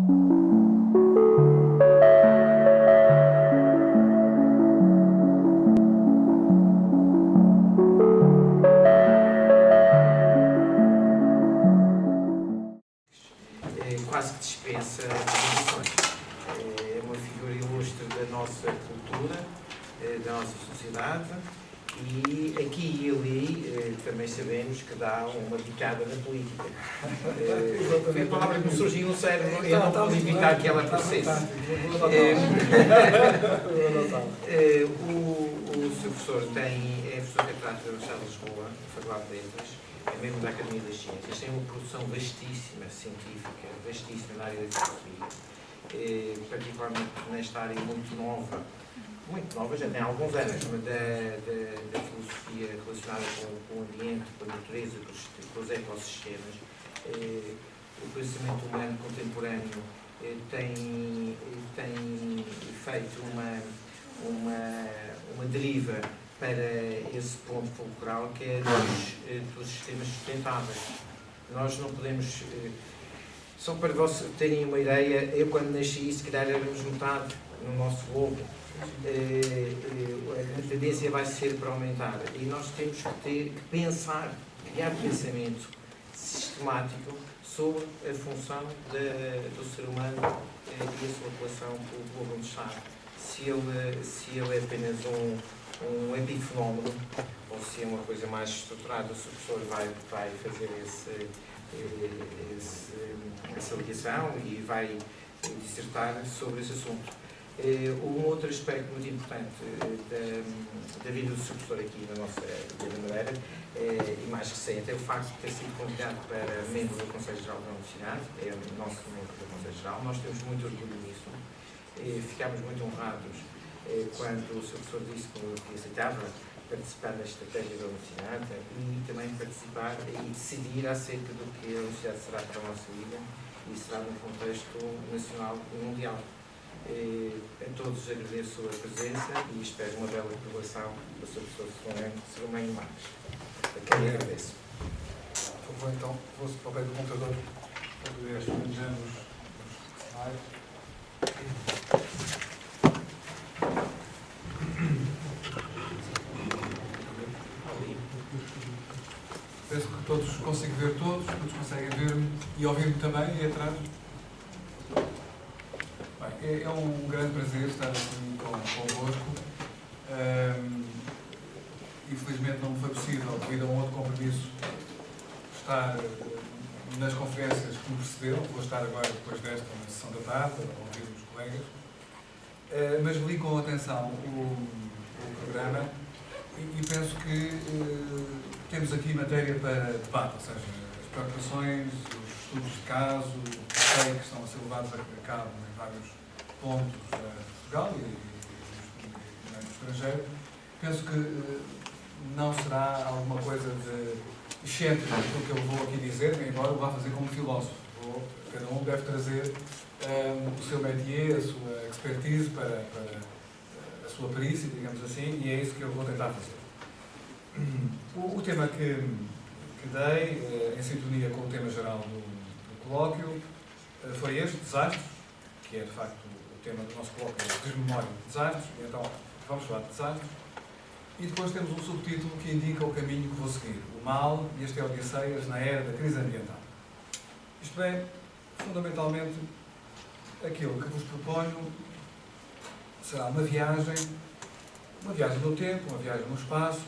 Quase que dispensa definições. É uma figura ilustre da nossa cultura, da nossa sociedade, e aqui e ali também sabemos que dá uma bicada na política. Foi a palavra que me surgiu no cérebro, eu não pude evitar que ela aparecesse. O Sr. Professor é professor catedrático da Universidade de Lisboa, na Faculdade de Letras, é membro da Academia das Ciências, tem uma produção vastíssima, científica, vastíssima na área da filosofia, particularmente nesta área muito nova, já tem alguns anos, da filosofia relacionada com o ambiente, com a natureza, com os ecossistemas. O pensamento humano contemporâneo tem feito uma deriva para esse ponto fulcral que é dos sistemas sustentáveis. Nós não podemos... Só para vocês terem uma ideia, eu quando nasci, se calhar éramos metade no nosso globo. A tendência vai ser para aumentar. E nós temos que pensar, criar pensamento sistemático sobre a função do ser humano e a sua relação com o globo onde está. Se ele é apenas um epifenómeno, ou se é uma coisa mais estruturada, o professor vai fazer essa ligação e vai dissertar sobre esse assunto. Um outro aspecto muito importante da vida do professor aqui na nossa Ilha da Madeira, e mais recente, é o facto de ter sido convidado para membro do Conselho Geral da Universidade, é o nosso membro do Conselho Geral. Nós temos muito orgulho nisso. Ficámos muito honrados quando o Sr. Professor disse que aceitava participar da estratégia da Universidade e também participar e decidir acerca do que a Universidade será para a nossa ilha e será no contexto nacional e mundial. A todos agradeço a presença e espero uma bela colaboração do Sr. Professor Salomé Marques. A quem agradeço. Vou então, vou-se para o pé do computador para poder explicar os slides. Penso que todos consigo ver todos conseguem ver-me e ouvir-me também e atrás. Bem, é um grande prazer estar aqui convosco. Infelizmente não me foi possível, devido a um outro compromisso, estar nas conferências que me precederam. Vou estar agora, depois desta, na sessão da tarde, a ouvir os colegas. Mas li com atenção o programa e penso que temos aqui matéria para debate, ou seja, as preocupações, os estudos de caso, o que estão a ser levados a cabo em vários pontos de Portugal e no estrangeiro. Penso que não será alguma coisa de excêntrica aquilo que eu vou aqui dizer, embora eu vá fazer como filósofo. Cada um deve trazer o seu métier, a sua expertise para a sua perícia, digamos assim, e é isso que eu vou tentar fazer. O tema que dei, em sintonia com o tema geral do colóquio, foi este, desastres, que é de facto o tema do nosso colóquio, desmemória de desastres, e então vamos falar de desastres. E depois temos um subtítulo que indica o caminho que vou seguir, o mal e as teodiceias na era da crise ambiental. Isto é, fundamentalmente, aquilo que vos proponho será uma viagem no tempo, uma viagem no espaço,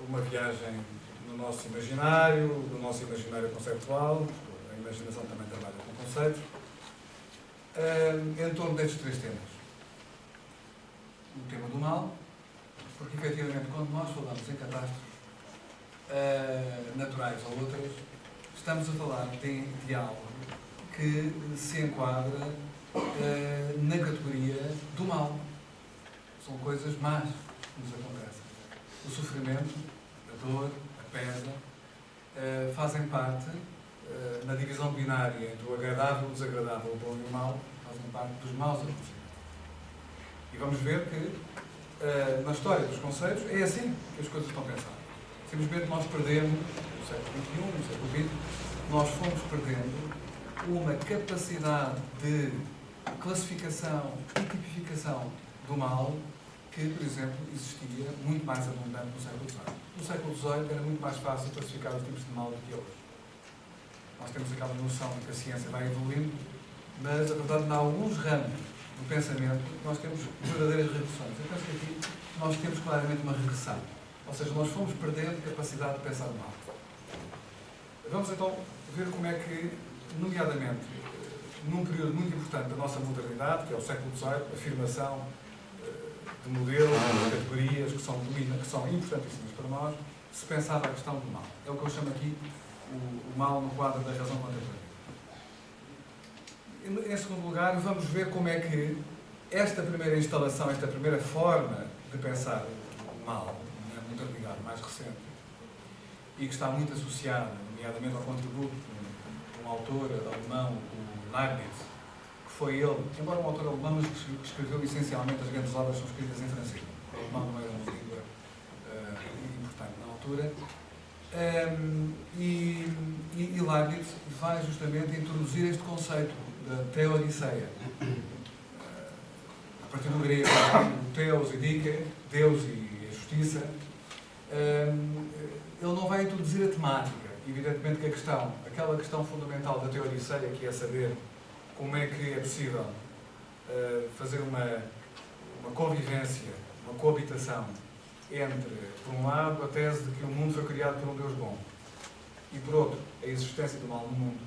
uma viagem no nosso imaginário conceptual, a imaginação também trabalha com conceitos, em torno destes três temas. O tema do mal, porque efetivamente quando nós falamos em catástrofes naturais ou outras, estamos a falar de algo que se enquadra na categoria do mal. São coisas más que nos acontecem. O sofrimento, a dor, a perda, fazem parte, na divisão binária entre o agradável, o desagradável, o bom e o mau, fazem parte dos maus acontecimentos. E vamos ver que, na história dos conceitos, é assim que as coisas estão pensadas. Simplesmente nós perdemos, no século XXI, no século XX, nós fomos perdendo uma capacidade de classificação e tipificação do mal que, por exemplo, existia muito mais abundante no século XVIII. No século XVIII era muito mais fácil classificar os tipos de mal do que hoje. Nós temos aquela noção de que a ciência vai evoluindo, mas, a verdade, em alguns ramos do pensamento, nós temos verdadeiras regressões. Eu penso que aqui nós temos claramente uma regressão. Ou seja, nós fomos perdendo capacidade de pensar no mal. Vamos então ver como é que, nomeadamente, num período muito importante da nossa modernidade, que é o século XVIII, a afirmação de modelos, de categorias que são importantíssimas para nós, se pensava a questão do mal. É o que eu chamo aqui o mal no quadro da razão contemplativa. Em segundo lugar, vamos ver como é que esta primeira instalação, esta primeira forma de pensar o mal, na modernidade mais recente, e que está muito associada, nomeadamente, ao contributo de um autor alemão, o Leibniz, que foi ele, embora um autor alemão, mas que escreveu essencialmente as grandes obras são escritas em francês. O alemão não era uma língua importante na altura. E Leibniz vai justamente introduzir este conceito da teodiceia. A partir do grego, o theos e dike, Deus e a justiça. Ele não vai introduzir a temática. Evidentemente que aquela questão fundamental da teodiceia, que é saber como é que é possível fazer uma convivência, uma coabitação entre, por um lado, a tese de que o mundo foi criado por um Deus bom e, por outro, a existência do mal no mundo.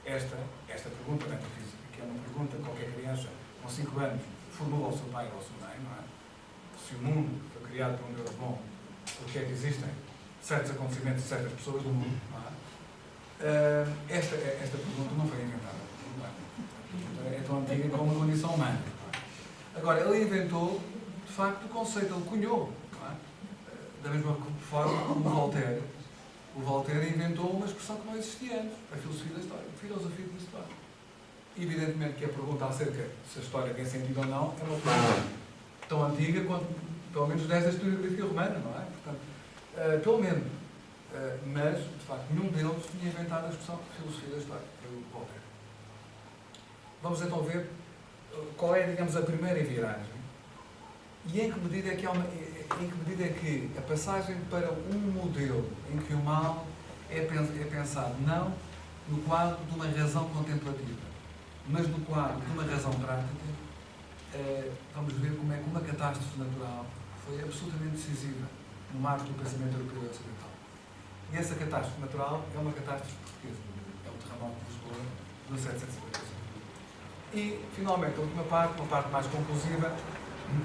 Esta pergunta metafísica, que é uma pergunta que qualquer criança com 5 anos formula ao seu pai ou ao seu mãe, não é? Se o mundo foi criado por um Deus bom, porque é que existem certos acontecimentos e certas pessoas do mundo, não é? Esta pergunta não foi inventada. É tão antiga como a condição humana. Agora, ele inventou, de facto, o conceito, ele cunhou, não é? Da mesma forma como o Voltaire inventou uma expressão que não existia antes, a filosofia da história, a filosofia da história. Evidentemente que a pergunta acerca se a história tem sentido ou não é uma pergunta tão antiga quanto, pelo menos, desde a historiografia romana, não é? Portanto, pelo menos. Mas, de facto, nenhum deles tinha inventado a expressão filosofia da história, o Voltaire. Vamos então ver qual é, digamos, a primeira viragem e em que medida é que a passagem para um modelo em que o mal é pensado não no quadro de uma razão contemplativa, mas no quadro de uma razão prática, vamos ver como é que uma catástrofe natural foi absolutamente decisiva no marco do pensamento europeu ocidental. E essa catástrofe natural é uma catástrofe portuguesa, é o terremoto de Lisboa de 1755. E, finalmente, a última parte, uma parte mais conclusiva,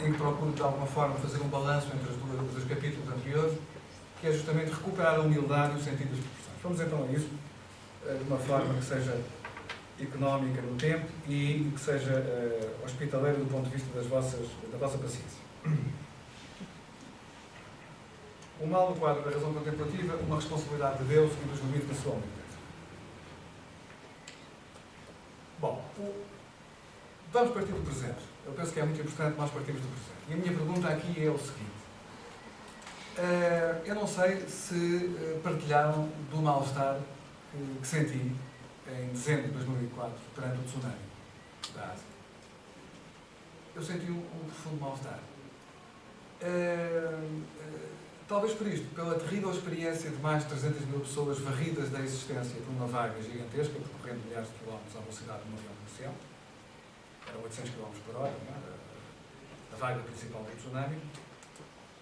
em que procuro, de alguma forma, fazer um balanço entre os dois capítulos anteriores, que é justamente recuperar a humildade e o sentido das proporções. Vamos então a isso, de uma forma que seja económica no tempo e que seja hospitaleira do ponto de vista da vossa paciência. O mal no quadro da razão contemplativa, uma responsabilidade de Deus e dos limites da sua humanidade. Bom, vamos partir do presente. Eu penso que é muito importante nós partirmos do presente. E a minha pergunta aqui é o seguinte. Eu não sei se partilharam do mal-estar que senti em dezembro de 2004 perante o tsunami da Ásia. Eu senti um profundo mal-estar. Talvez por isto, pela terrível experiência de mais de 300 mil pessoas varridas da existência por uma vaga gigantesca, percorrendo milhares de quilómetros à velocidade de um avião comercial, era 800 km por hora, a vaga principal do tsunami,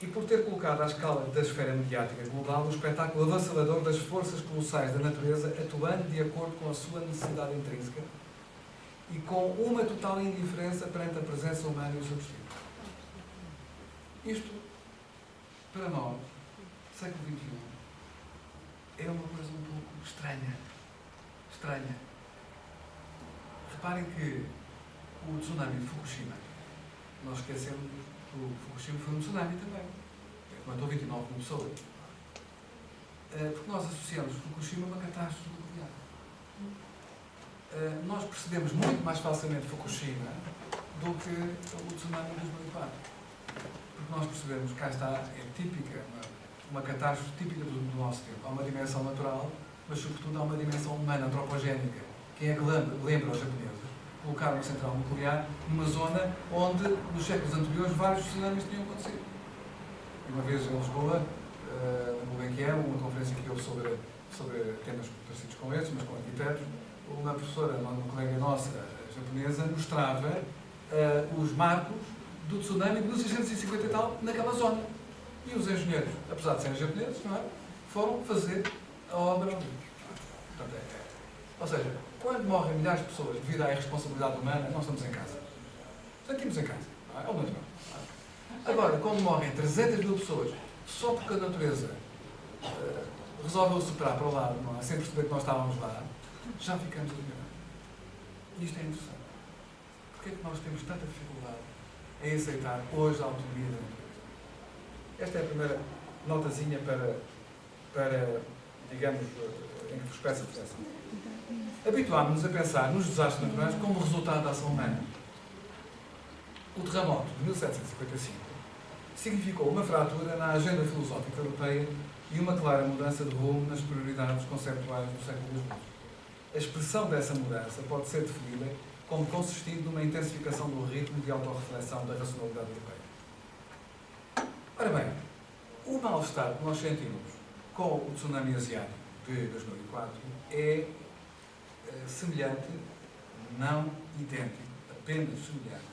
e por ter colocado à escala da esfera mediática global o espetáculo avassalador das forças colossais da natureza atuando de acordo com a sua necessidade intrínseca e com uma total indiferença perante a presença humana e o seu destino. Isto, para nós, século XXI, é uma coisa um pouco estranha. Reparem que o tsunami de Fukushima, nós esquecemos que o Fukushima foi um tsunami também, que matou 29 mil pessoas. Porque nós associamos Fukushima a uma catástrofe nuclear. Nós percebemos muito mais facilmente Fukushima do que o tsunami de 2004. Porque nós percebemos que cá está, é típica, uma catástrofe típica do nosso tempo. Há uma dimensão natural, mas sobretudo há uma dimensão humana, antropogénica, quem é que lembra aos japoneses, colocar uma central nuclear numa zona onde, nos séculos anteriores, vários tsunamis tinham acontecido. Uma vez em Lisboa, na Gulbenkian, uma conferência que houve sobre temas parecidos com estes, mas com arquitetos, uma professora, uma colega nossa, japonesa, mostrava os marcos do tsunami de 1650 e tal, naquela zona. E os engenheiros, apesar de serem japoneses, não é? Foram fazer a obra ali. Portanto, ou seja, quando morrem milhares de pessoas devido à irresponsabilidade humana, nós estamos em casa. Sentimos em casa. Não é? É o natural. Agora, quando morrem 300 mil pessoas só porque a natureza resolveu superar para o lado, não é? Sem perceber que nós estávamos lá, já ficamos admirados. E isto é interessante. Porquê é que nós temos tanta dificuldade em aceitar hoje a autonomia da natureza? Esta é a primeira notazinha para digamos, em que vos peço a reflexão. Habituámos-nos a pensar nos desastres naturais como resultado da ação humana. O terremoto de 1755 significou uma fratura na agenda filosófica europeia e uma clara mudança de rumo nas prioridades conceptuais do século XX. A expressão dessa mudança pode ser definida como consistindo numa intensificação do ritmo de autorreflexão da racionalidade europeia. Ora bem, o mal-estar que nós sentimos com o tsunami asiático de 2004 é semelhante, não idêntico, apenas semelhante,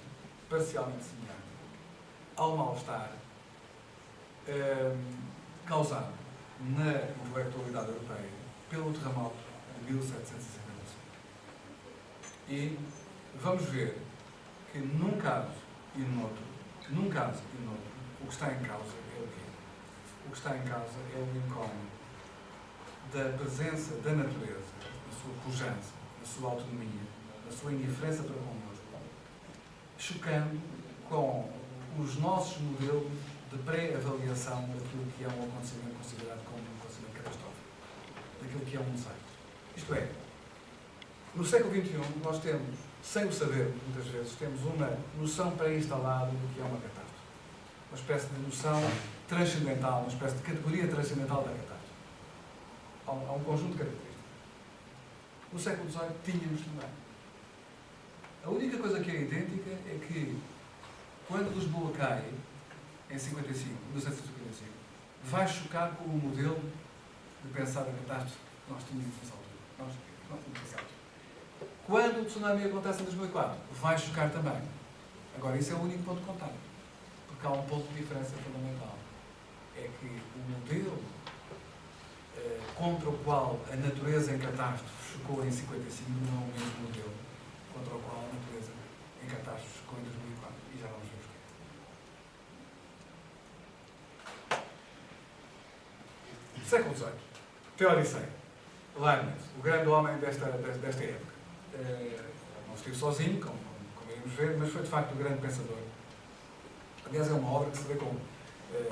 parcialmente semelhante, ao mal-estar causado na intelectualidade europeia pelo terremoto de 1755. E vamos ver que num caso e noutro, o que está em causa é o quê? O que está em causa é o incógnito da presença da natureza, da sua pujança, da sua autonomia, da sua indiferença para connosco, chocando com os nossos modelos de pré-avaliação daquilo que é um acontecimento considerado como um acontecimento catastrófico, daquilo que é um desastre. Isto é, no século XXI, nós temos, sem o saber, muitas vezes, temos uma noção pré-instalada do que é uma catástrofe. Uma espécie de noção transcendental, uma espécie de categoria transcendental da catástrofe. Há um conjunto de características. No século XVIII, tínhamos também. A única coisa que é idêntica é que, quando Lisboa cai, em 1755, vai chocar com o modelo de pensar a catástrofe que nós tínhamos nessa altura. Nós tínhamos nessa altura. Quando o tsunami acontece em 2004, vai chocar também. Agora, isso é o único ponto de contato. Porque há um ponto de diferença fundamental. É que o modelo contra o qual a natureza em catástrofe chocou em 55 não é o mesmo modelo contra o qual a natureza em catástrofe chocou em 2004. E já vamos ver porquê. Século XVIII. Teodiceia. Leibniz, o grande homem desta época. Não estive sozinho, como iremos ver, mas foi de facto um grande pensador. Aliás, é uma obra que se vê como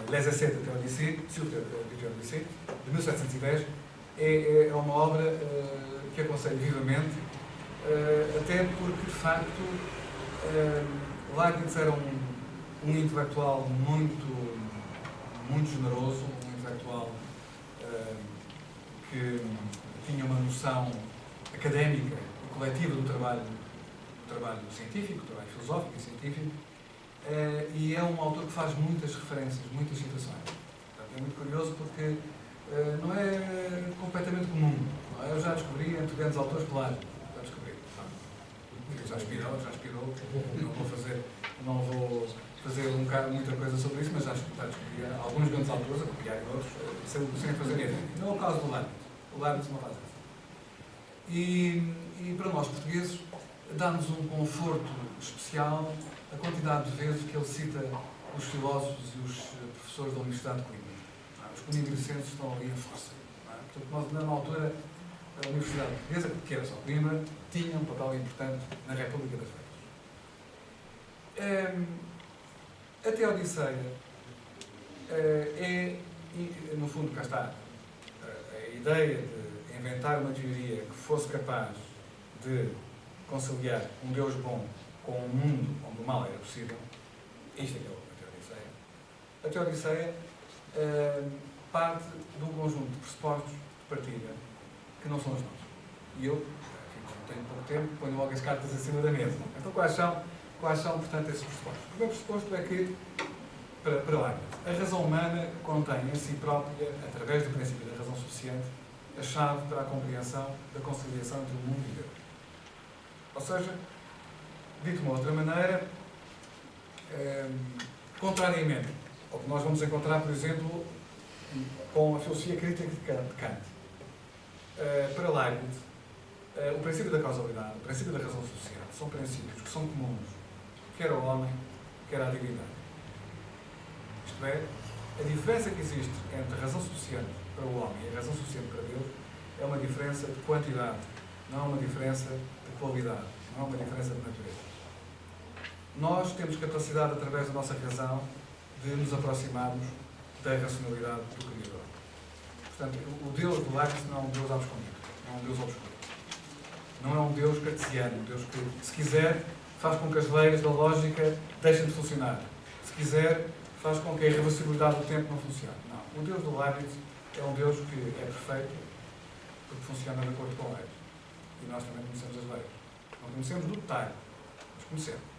Les Essais de Théodicée, sur Théodicée, de 1710. É uma obra que aconselho vivamente, até porque, de facto, Leibniz era um intelectual muito generoso, um intelectual que tinha uma noção académica e coletiva do trabalho científico, do trabalho filosófico e científico, e é um autor que faz muitas referências, muitas citações. Portanto, é muito curioso porque não é completamente comum. Não é? Eu já descobri entre grandes autores plágio. Já descobri. Já inspirou. Não vou fazer muita coisa sobre isso, mas já descobri alguns grandes autores a copiarem outros sem fazer nada. Não é o caso do Leibniz. O Leibniz não faz isso. E para nós portugueses, dá-nos um conforto especial a quantidade de vezes que ele cita os filósofos e os professores da Universidade de Coimbra. Os coimbrenses estão ali a força. Portanto, nós, na altura, a Universidade Portuguesa, que era só Coimbra, tinha um papel importante na República das Letras. A Teodiceia no fundo, cá está, a ideia de inventar uma teoria que fosse capaz de conciliar um Deus bom com um mundo onde o mal era possível. Isto é que é a Teodiceia. A Teodiceia parte de um conjunto de pressupostos de partida que não são os nossos. E eu fico tenho pouco tempo, ponho logo as cartas em cima da mesa. Então, quais são, portanto, esses pressupostos? O primeiro pressuposto é que, para Leibniz, a razão humana contém em si própria, através do princípio da razão suficiente, a chave para a compreensão da conciliação entre o mundo e Deus. Ou seja, dito de uma outra maneira, contrariamente ao que nós vamos encontrar, por exemplo, com a filosofia crítica de Kant, para Leibniz, o princípio da causalidade, o princípio da razão suficiente, são princípios que são comuns, quer ao homem, quer à divindade. Isto é, a diferença que existe entre a razão suficiente para o homem e a razão suficiente para Deus é uma diferença de quantidade, não é uma diferença de qualidade, não é uma diferença de natureza. Nós temos capacidade, através da nossa razão, de nos aproximarmos da racionalidade do Criador. Portanto, o Deus do Leibniz não é um Deus abscondido, não é um Deus obscuro. Não é um Deus cartesiano, um Deus que, se quiser, faz com que as leis da lógica deixem de funcionar. Se quiser, faz com que a irreversibilidade do tempo não funcione. Não. O Deus do Leibniz é um Deus que é perfeito, porque funciona de acordo com leis. E nós também conhecemos as leis. Não conhecemos do detalhe, mas conhecemos.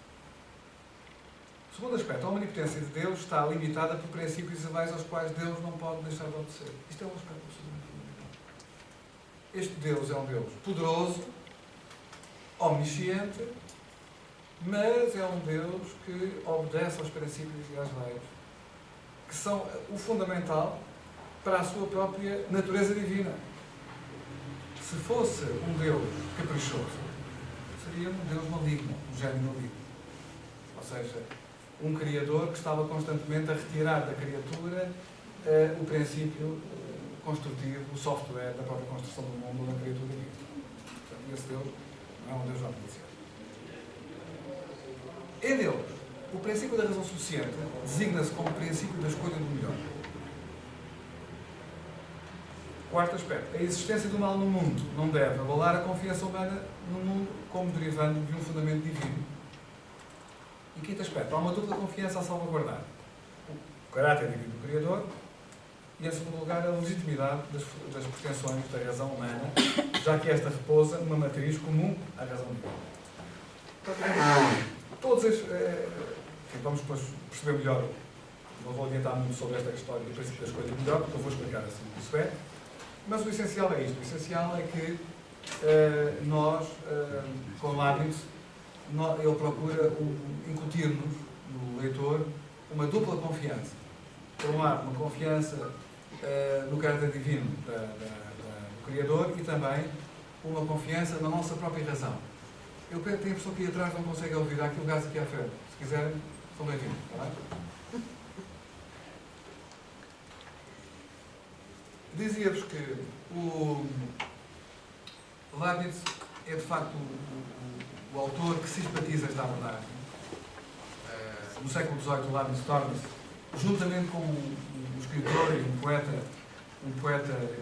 O segundo aspecto, a omnipotência de Deus está limitada por princípios isabais aos quais Deus não pode deixar de obedecer. Isto é um aspecto absolutamente fundamental. Este Deus é um Deus poderoso, omnisciente, mas é um Deus que obedece aos princípios e às leis, que são o fundamental para a sua própria natureza divina. Se fosse um Deus caprichoso, seria um Deus maligno, um gênio maligno. Ou seja, um Criador que estava constantemente a retirar da criatura o princípio construtivo, o software da própria construção do mundo ou da criatura divina. Portanto, esse Deus não é um Deus omnisciente. Em Deus, o princípio da razão suficiente designa-se como princípio da escolha do melhor. Quarto aspecto, a existência do mal no mundo não deve abalar a confiança humana no mundo como derivando de um fundamento divino. E quinto aspecto, há uma dupla confiança a salvaguardar. O caráter divino do Criador e, em segundo lugar, a legitimidade das pretensões da razão humana, já que esta repousa numa matriz comum à razão divina. Todos estes... vamos depois perceber melhor, não vou adiantar muito sobre esta história do princípio da escolha melhor, porque eu vou explicar assim o que isso é. Mas o essencial é isto. O essencial é que nós, com Leibniz, ele procura incutir-nos, no leitor, uma dupla confiança. Por um lado, uma confiança no caráter divino do Criador e também uma confiança na nossa própria razão. Eu tenho a pessoa que aí atrás não consegue ouvir aquilo gajo aqui à frente. Se quiserem, são bem-vindos, está bem? Dizia-vos que o Leibniz é, de facto, o autor que simpatiza esta abordagem. No século XVIII, o Leibniz torna-se, juntamente com um escritor e um poeta,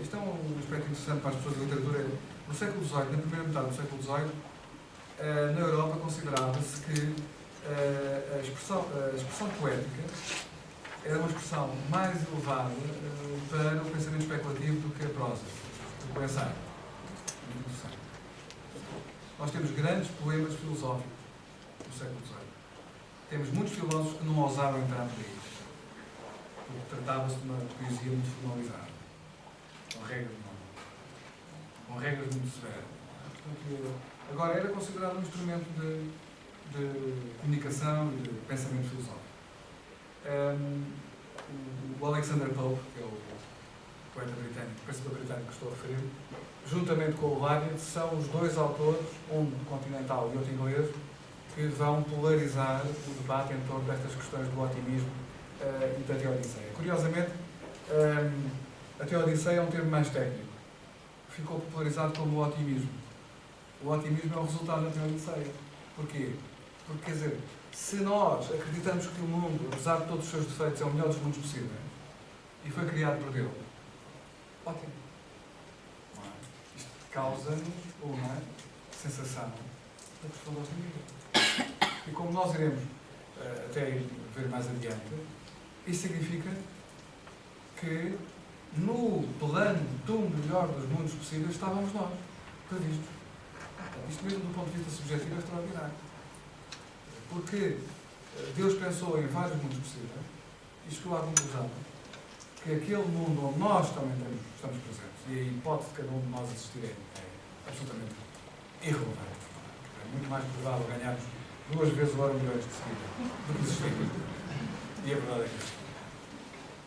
isto é um aspecto interessante para as pessoas da literatura, no século XVIII, na primeira metade do século XVIII, na Europa considerava-se que a expressão poética era uma expressão mais elevada para o pensamento especulativo do que a prosa, do que o ensaio. Muito interessante. Nós temos grandes poemas filosóficos no século XVIII. Temos muitos filósofos que não ousavam entrar por aí, porque tratava-se de uma poesia muito formalizada, com regras muito severas. Portanto, agora era considerado um instrumento de comunicação e de pensamento filosófico. O Alexander Pope, que é o poeta britânico, o pensador britânico que estou a referir, juntamente com o Leibniz, são os dois autores, um continental e outro inglês, que vão polarizar o debate em torno destas questões do otimismo e da Teodiceia. Curiosamente, a Teodiceia é um termo mais técnico. Ficou popularizado como o otimismo. O otimismo é o resultado da Teodiceia. Porquê? Porque, quer dizer, se nós acreditamos que o mundo, apesar de todos os seus defeitos, é o melhor dos mundos possíveis, e foi criado por Deus, ótimo. Não é? Isto causa-nos uma sensação de profundo otimismo. E como nós iremos até ver mais adiante, isso significa que no plano do melhor dos mundos possíveis estávamos nós, previstos. Isto mesmo do ponto de vista subjetivo é extraordinário. Porque Deus pensou em vários mundos possíveis e chegou à conclusão que aquele mundo onde nós também estamos presentes, e a hipótese de cada um de nós existir é absolutamente irrelevante. É muito mais provável ganharmos 2 vezes o Euromilhões de seguida do que existir. E a verdade é que isso.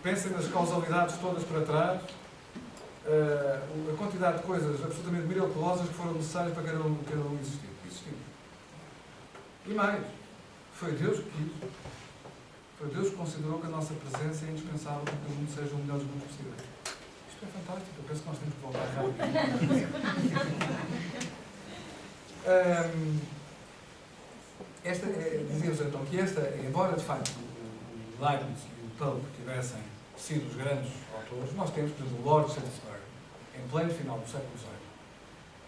Pensem nas causalidades todas para trás, a quantidade de coisas absolutamente miraculosas que foram necessárias para cada um existir. E mais, foi Deus que quis. Foi Deus que considerou que a nossa presença é indispensável para que o mundo seja o melhor dos mundos possíveis. Isto é fantástico. Eu penso que nós temos que voltar rápido. Dizíamos então que embora de facto o Leibniz e o Pope tivessem sido os grandes autores, nós temos, por exemplo, o Lord Shakespeare, em pleno final do século XVIII,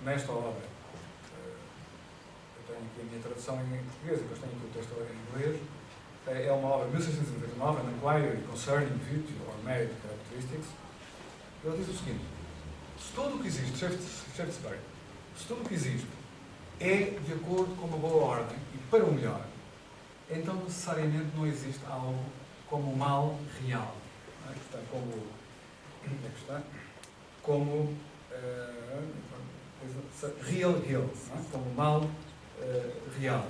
nesta obra. Eu tenho aqui a minha tradução em português, depois tenho aqui o texto em inglês. É uma obra de 1699, An Inquiry Concerning Virtue or Merit Characteristics. Ele diz o seguinte: se tudo o que existe, Shakespeare, se tudo o que existe é de acordo com uma boa ordem e para o melhor, então necessariamente não existe algo como o mal real. Não é? Portanto, como real guilt, não é? Como o mal real.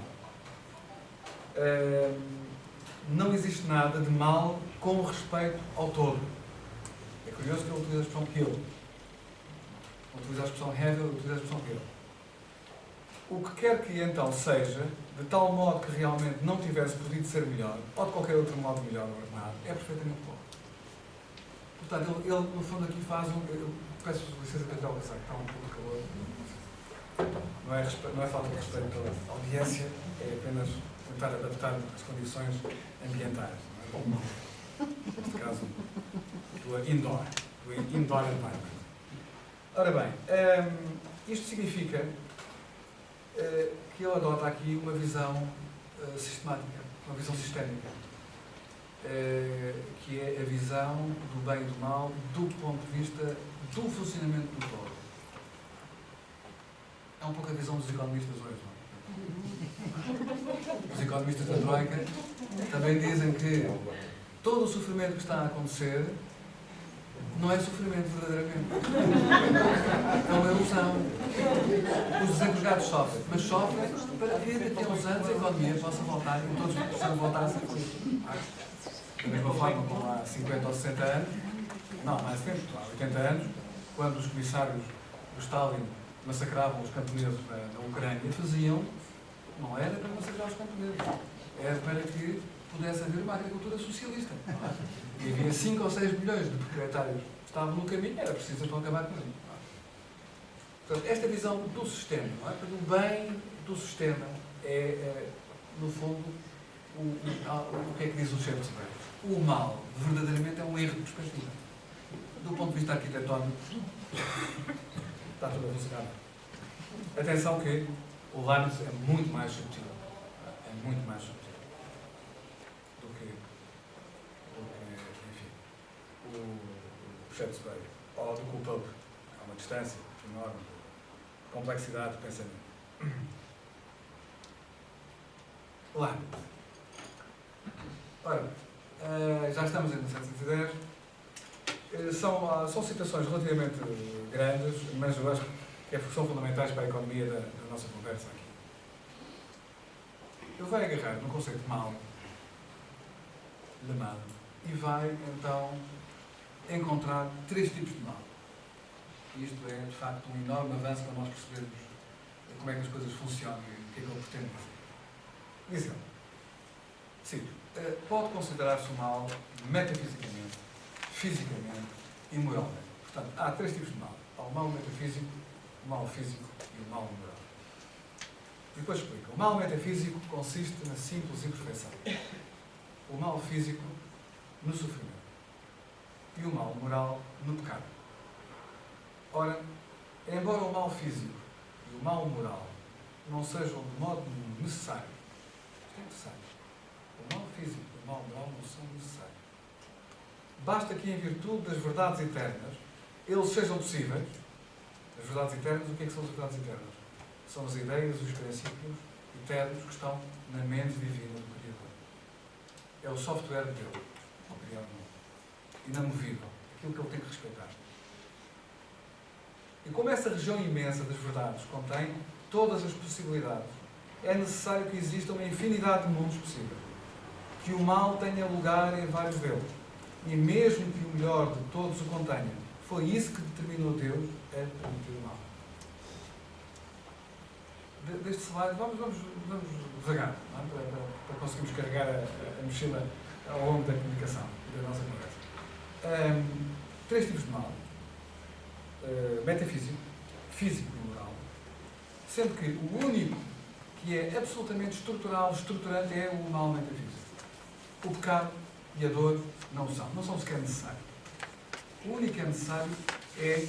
Não existe nada de mal com respeito ao todo. É curioso que ele utiliza a expressão kill. Não utiliza a expressão have, ele utiliza a expressão kill. O que quer que então seja, de tal modo que realmente não tivesse podido ser melhor, ou de qualquer outro modo melhor ou ordenado, é perfeitamente bom. Portanto, ele no fundo aqui faz eu peço licença para tirar o casaco, está um pouco de calor. Não é falta de respeito pela audiência, é apenas tentar adaptar as condições ambientais. Não é bom. Neste caso, do indoor environment. Ora bem, isto significa que ele adota aqui uma visão sistemática, uma visão sistémica, que é a visão do bem e do mal do ponto de vista do funcionamento do todo. É um pouco a visão dos economistas hoje, não é? Os economistas da Troika também dizem que todo o sofrimento que está a acontecer não é sofrimento verdadeiramente. É uma ilusão. Os desempregados sofrem, mas sofrem para que daqui a uns anos a economia possa voltar e todos possam voltar a ser felizes. Da mesma forma como há 50 ou 60 anos, não, mais tempo, há 80 anos, quando os comissários do Stalin massacravam os camponeses na Ucrânia, não era para massacrar os camponeses, era para que pudesse haver uma agricultura socialista. E havia 5 ou 6 milhões de proprietários que estavam no caminho, era preciso então acabar com isso. Portanto, esta visão do sistema, não é? O bem do sistema é no fundo, o que é que diz o Shakespeare? O mal, verdadeiramente, é um erro de perspectiva. Do ponto de vista arquitetónico, está tudo a funcionar. Atenção que o Leibniz é muito mais subtil. É muito mais subtil do que enfim, o Shakespeare, ou do que o Pope. Há uma distância enorme de complexidade de pensamento. Leibniz. Ora, já estamos em 1710. São citações relativamente grandes, mas eu acho que são fundamentais para a economia da nossa conversa aqui. Ele vai agarrar no conceito de mal, lemado, e vai então encontrar 3 tipos de mal. E isto é, de facto, um enorme avanço para nós percebermos como é que as coisas funcionam e o que é que ele pretende dizer. Diz ele, cito, pode considerar-se o mal metafisicamente, fisicamente e moralmente. Portanto, há 3 tipos de mal. Há o mal metafísico, o mal físico e o mal moral. E depois explica. O mal metafísico consiste na simples imperfeição. O mal físico no sofrimento. E o mal moral no pecado. Ora, embora o mal físico e o mal moral não sejam de modo necessário, isto é necessário. O mal físico e o mal moral não são necessários. Basta que, em virtude das verdades eternas, eles sejam possíveis. As verdades eternas, o que é que são as verdades eternas? São as ideias, os princípios eternos que estão na mente divina do Criador. É o software de Deus, ao criar o mundo. Inamovível. Aquilo que ele tem que respeitar. E como essa região imensa das verdades contém todas as possibilidades, é necessário que exista uma infinidade de mundos possíveis. Que o mal tenha lugar em vários deles. E mesmo que o melhor de todos o contenha, foi isso que determinou Deus a permitir o mal. Deste slide, vamos devagar, não é? para conseguirmos carregar a mochila ao longo da comunicação, da nossa conversa. 3 tipos de mal. Metafísico, físico e moral. Sendo que o único que é absolutamente estrutural, estruturante, é o mal metafísico. O pecado e a dor não são sequer necessários. O único que é necessário é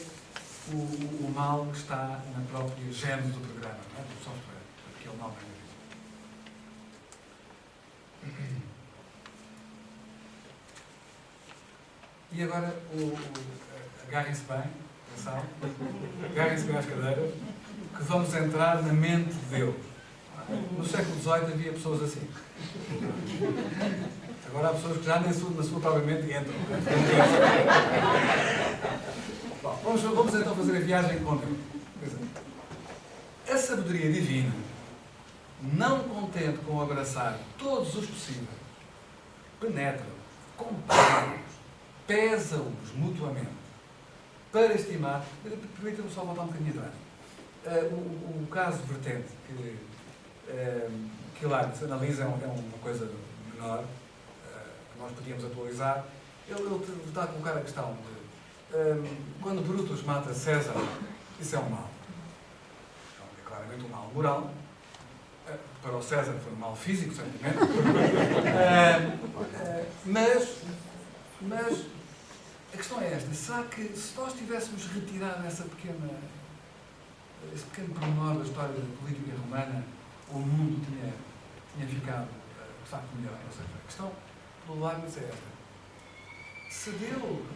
o mal que está na própria gênese do programa, não é? Do software, que é o mal metafísico. E agora, agarrem-se bem, atenção, agarrem-se bem às cadeiras, que vamos entrar na mente de Deus. No século XVIII havia pessoas assim. Agora há pessoas que já nem na sua própria mente entram. Bom, vamos então fazer a viagem com Deus. A sabedoria divina, não contente com abraçar todos os possíveis, penetra-os, compara-os, pesa-os mutuamente, para estimar. Permitam-me só voltar um bocadinho atrás. O caso vertente que lá se analisa é uma coisa menor, que nós podíamos atualizar. Ele está a colocar a questão de quando Brutus mata César, isso é um mal. Então, é claramente um mal moral. Para o César foi um mal físico, certamente. Mas a questão é esta: será que se nós tivéssemos retirado esse pequeno pormenor da história política romana, o mundo tinha ficado de facto melhor? Ou seja, a questão do Leibniz é esta: se Deus,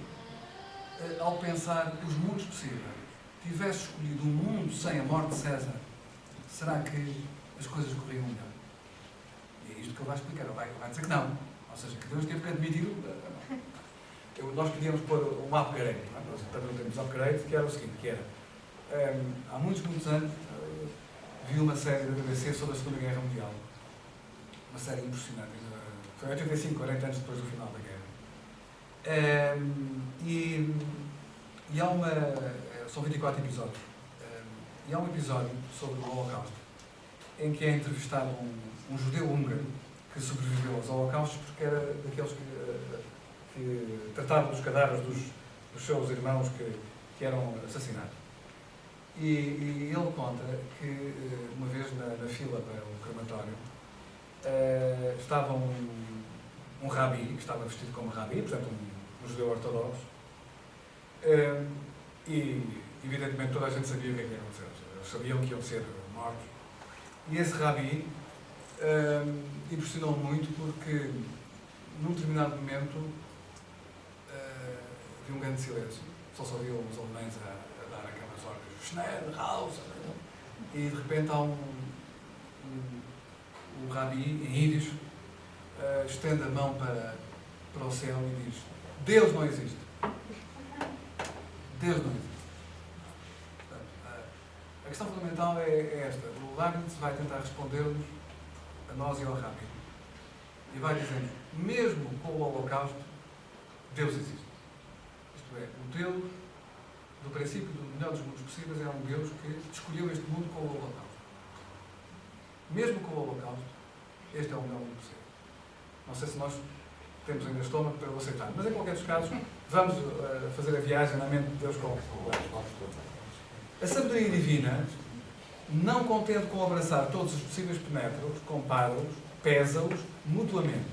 ao pensar os mundos possíveis, tivesse escolhido um mundo sem a morte de César, será que as coisas corriam melhor? E é isto que ele vai explicar. Ele vai dizer que não. Ou seja, que Deus teve que admitir nós podíamos pôr um upgrade. Nós também temos upgrade, que era o seguinte, que era há muitos anos vi uma série da BBC sobre a Segunda Guerra Mundial. Uma série impressionante. Foi 85, 40 anos depois do final da guerra. E há são 24 episódios. E há um episódio sobre o Holocausto, em que é entrevistado um judeu húngaro que sobreviveu aos holocaustos porque era daqueles que tratavam dos cadáveres dos seus irmãos que eram assassinados. E ele conta que uma vez na fila para o crematório estava um rabi, que estava vestido como rabi, portanto um judeu ortodoxo, e evidentemente toda a gente sabia o que ia acontecer. Eles sabiam que iam ser mortos. E esse rabi impressionou muito porque num determinado momento havia um grande silêncio. Só se ouviam os alemães a dar aquelas ordens Schnell, raus, e de repente há o rabi, em íris, estende a mão para o céu e diz: Deus não existe. Deus não existe. Portanto, a questão fundamental é esta. O Leibniz vai tentar responder-nos, a nós e ao rabi. E vai dizendo: mesmo com o Holocausto, Deus existe. Isto é, o Deus do princípio do melhor dos mundos possíveis é um Deus que escolheu este mundo com o Holocausto. Mesmo com o Holocausto, este é o melhor mundo possível. Não sei se nós temos ainda estômago para o aceitar, mas em qualquer dos casos, vamos fazer a viagem na mente de Deus com a sabedoria divina, não contente com abraçar todos os possíveis penetra-os, compara-os, pesa-os mutuamente,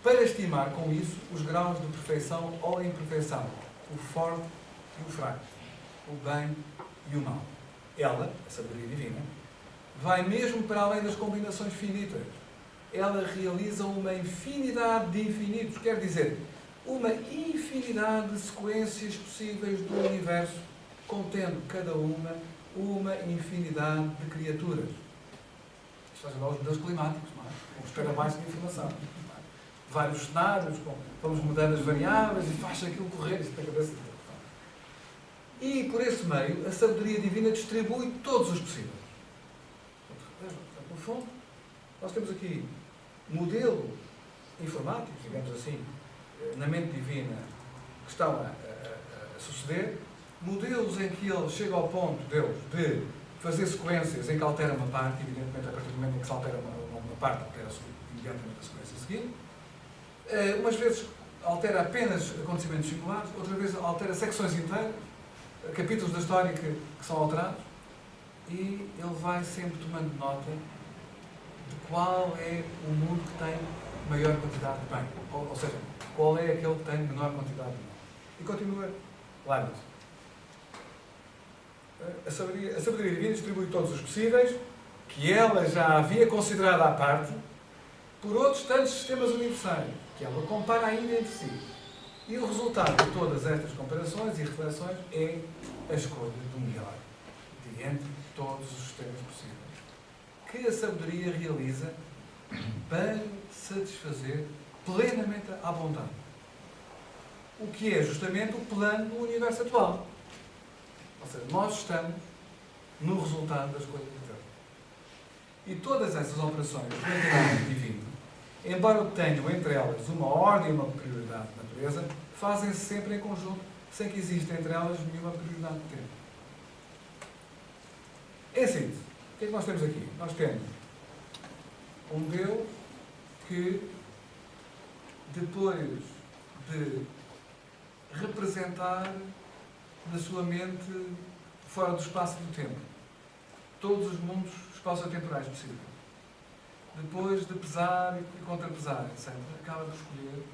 para estimar com isso os graus de perfeição ou imperfeição, o forte e o fraco, o bem e o mal. Ela, a sabedoria divina, vai mesmo para além das combinações finitas. Ela realiza uma infinidade de infinitos, quer dizer, uma infinidade de sequências possíveis do universo, contendo cada uma uma infinidade de criaturas. Isto faz lembrar os modelos climáticos, não é? Com os terabytes de informação. Não é? Vários cenários, vamos mudando as variáveis e faz aquilo correr, isso tem cabeça. E, por esse meio, a sabedoria divina distribui todos os possíveis. No fundo, nós temos aqui modelo informáticos, digamos assim, na mente divina, que estão a suceder, modelos em que ele chega ao ponto, Deus, de fazer sequências em que altera uma parte, evidentemente, a partir do momento em que se altera uma parte, altera-se imediatamente a sequência seguinte. Umas vezes altera apenas acontecimentos singulares, outra vez altera secções inteiras, capítulos da história que são alterados, e ele vai sempre tomando nota de qual é o mundo que tem maior quantidade de bem. Ou seja, qual é aquele que tem menor quantidade de mal. E continua lá nisso. A sabedoria divina distribui todos os possíveis, que ela já havia considerado à parte, por outros tantos sistemas universais, que ela compara ainda entre si. E o resultado de todas estas comparações e reflexões é a escolha do melhor, de entre todos os sistemas possíveis, que a sabedoria realiza para satisfazer plenamente à vontade. O que é justamente o plano do universo atual. Ou seja, nós estamos no resultado das coisas de Deus. E todas essas operações do entendimento divino, embora tenham entre elas uma ordem e uma prioridade de natureza, fazem-se sempre em conjunto, sem que exista entre elas nenhuma prioridade de tempo. Em síntese, o que é que nós temos aqui? Nós temos um Deus que, depois de representar na sua mente, fora do espaço e do tempo, todos os mundos espaço-temporais possíveis, depois de pesar e contrapesar, etc., acaba por escolher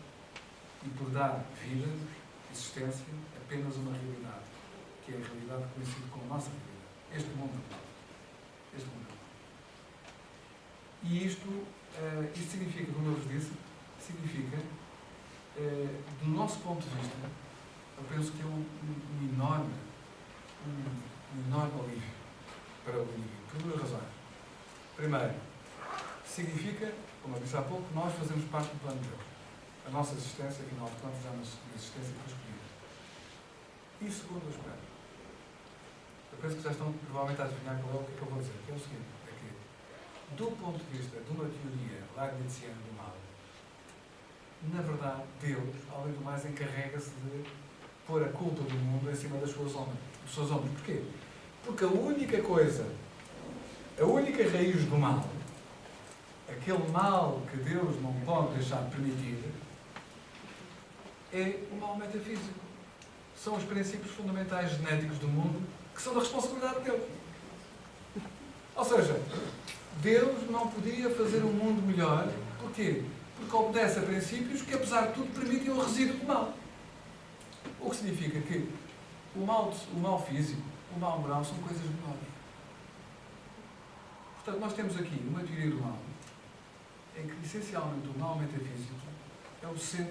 e por dar vida, existência, apenas uma realidade, que é a realidade que coincide com a nossa realidade. Este mundo. Este mundo. E isto significa, como eu vos disse, significa, do nosso ponto de vista, eu penso que é um enorme alívio para o indivíduo, por duas razões. Primeiro, significa, como eu disse há pouco, que nós fazemos parte do plano de Deus. A nossa existência, afinal de contas, é uma existência que foi escolhida. E segundo aspecto, eu penso que já estão provavelmente a adivinhar qual é o que eu vou dizer, que é o seguinte, é que, do ponto de vista de uma teoria leibniziana do mal, na verdade, Deus, além do mais, encarrega-se de pôr a culpa do mundo em cima das suas ombros. Porquê? Porque a única coisa, a única raiz do mal, aquele mal que Deus não pode deixar de permitir, é o mal metafísico. São os princípios fundamentais genéticos do mundo que são da responsabilidade de Deus. Ou seja, Deus não podia fazer um mundo melhor. Porquê? Porque obedece a princípios que, apesar de tudo, permitem o resíduo do mal. O que significa que o mal físico, o mal moral, são coisas menores. Portanto, nós temos aqui uma teoria do mal, em que, essencialmente, o mal metafísico é o centro